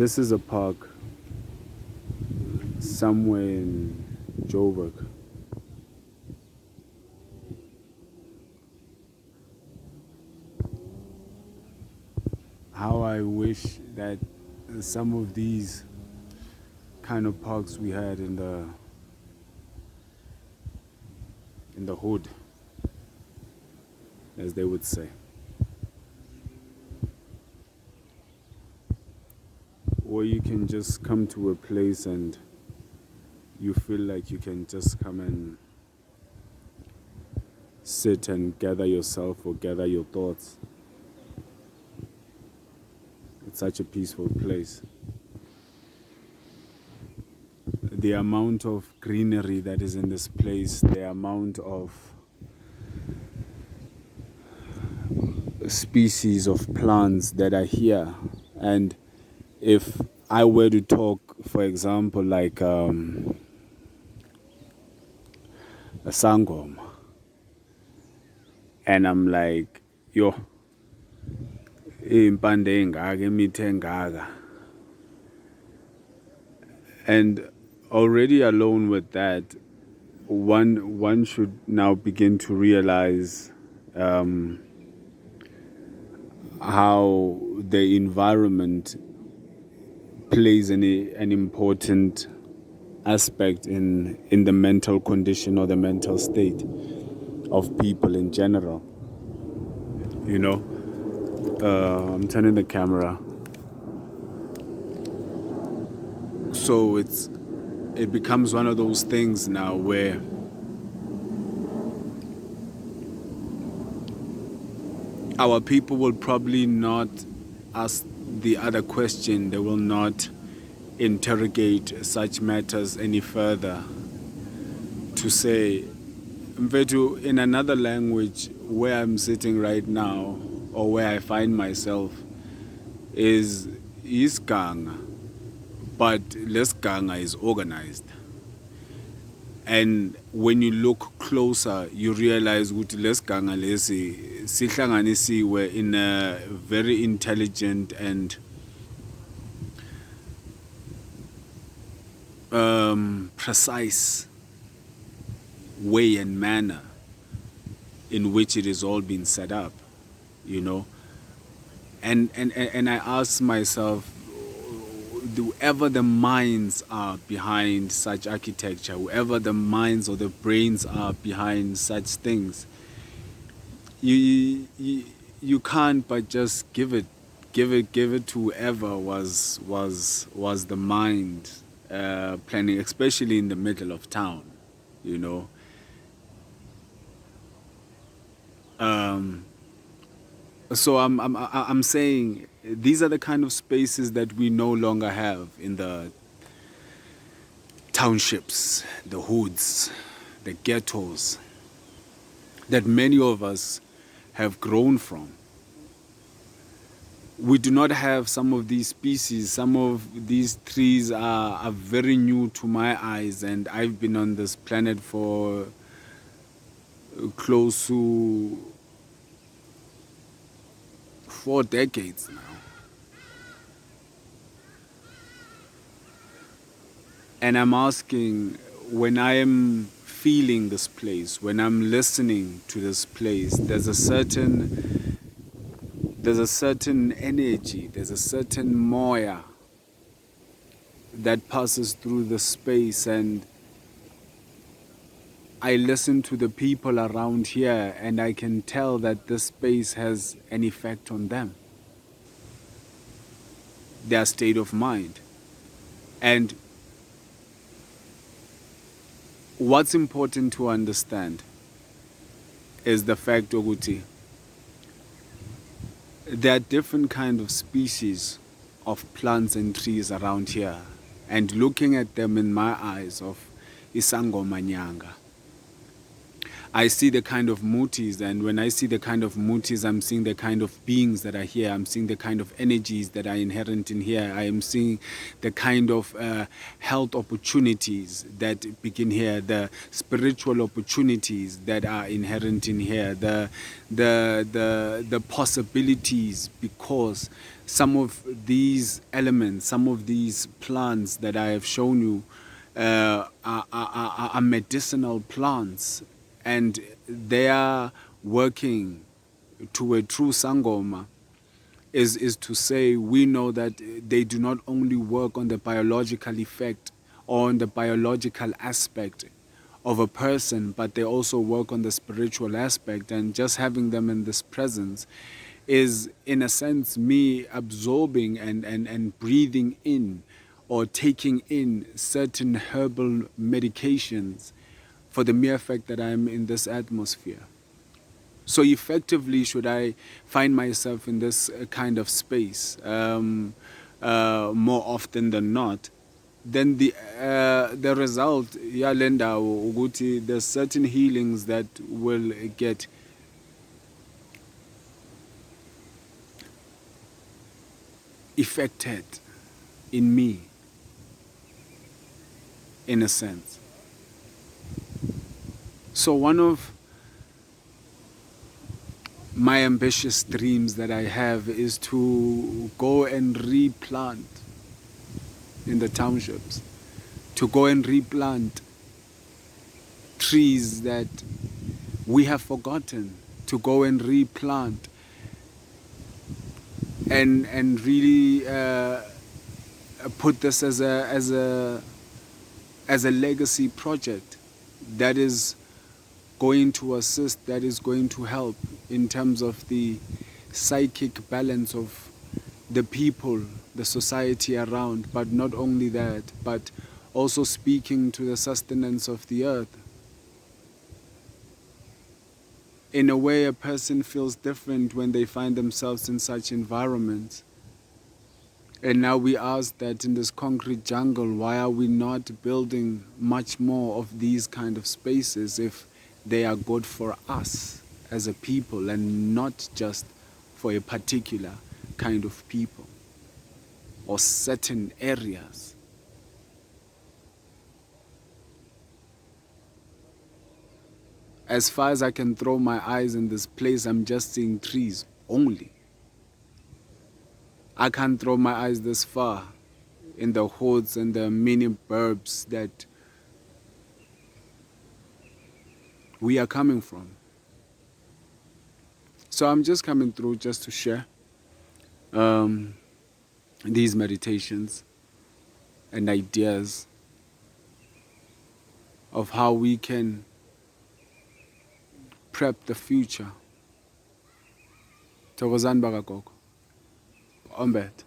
This is a park somewhere in Joburg. How I wish that some of these kind of parks we had in the hood, as they would say. Or you can just come to a place and you feel like you can just come and sit and gather yourself or gather your thoughts. It's such a peaceful place. The amount of greenery that is in this place, the amount of species of plants that are here. And if I were to talk, for example, like a sangoma, and I'm like, yo, impande engaka, imithe engaka. And already alone with that, one should now begin to realize how the environment plays an important aspect in the mental condition or the mental state of people in general. You know, I'm turning the camera. So it becomes one of those things now where our people will probably not ask the other question. They will not interrogate such matters any further. To say, Mfethu, in another language, where I'm sitting right now, or where I find myself, is Ganga. But this Ganga is organized. And when you look closer, you realize ukuthi lesganga lesi sihlanganisiwe in a very intelligent and precise way and manner in which it has all been set up, you know. And I ask myself, whoever the minds are behind such architecture, whoever the minds or the brains are behind such things, you can't but just give it to whoever was the mind planning, especially in the middle of town, you know. So I'm saying these are the kind of spaces that we no longer have in the townships, the hoods, the ghettos, that many of us have grown from. We do not have some of these species. Some of these trees are very new to my eyes, and I've been on this planet for close to 4 decades now. And I'm asking, when I am feeling this place, when I'm listening to this place, there's a certain energy, there's a certain moya that passes through the space, and I listen to the people around here and I can tell that this space has an effect on them, their state of mind. And what's important to understand is the fact, Oguti, there are different kinds of species of plants and trees around here. And looking at them in my eyes of Isangoma Nyanga, I see the kind of mutis, and when I see the kind of mutis, I'm seeing the kind of beings that are here. I'm seeing the kind of energies that are inherent in here. I am seeing the kind of health opportunities that begin here, the spiritual opportunities that are inherent in here, the possibilities, because some of these elements, some of these plants that I have shown you are medicinal plants, and they are working to a true Sangoma. Is to say, we know that they do not only work on the biological effect or on the biological aspect of a person, but they also work on the spiritual aspect. And just having them in this presence is, in a sense, me absorbing and breathing in or taking in certain herbal medications for the mere fact that I'm in this atmosphere. So effectively, should I find myself in this kind of space more often than not, then the result, yalenda uguti, there's certain healings that will get effected in me, in a sense. So one of my ambitious dreams that I have is to go and replant in the townships, to go and replant trees that we have forgotten, to go and replant and really put this as a legacy project that is going to assist, that is going to help in terms of the psychic balance of the people, the society around, but not only that, but also speaking to the sustenance of the earth. In a way, a person feels different when they find themselves in such environments. And now we ask that in this concrete jungle, why are we not building much more of these kind of spaces if they are good for us as a people and not just for a particular kind of people or certain areas? As far as I can throw my eyes in this place, I'm just seeing trees only. I can't throw my eyes this far in the hoods and the mini burbs that we are coming from. So I'm just coming through just to share these meditations and ideas of how we can prep the future. Thokozani bakagogo. Ombet.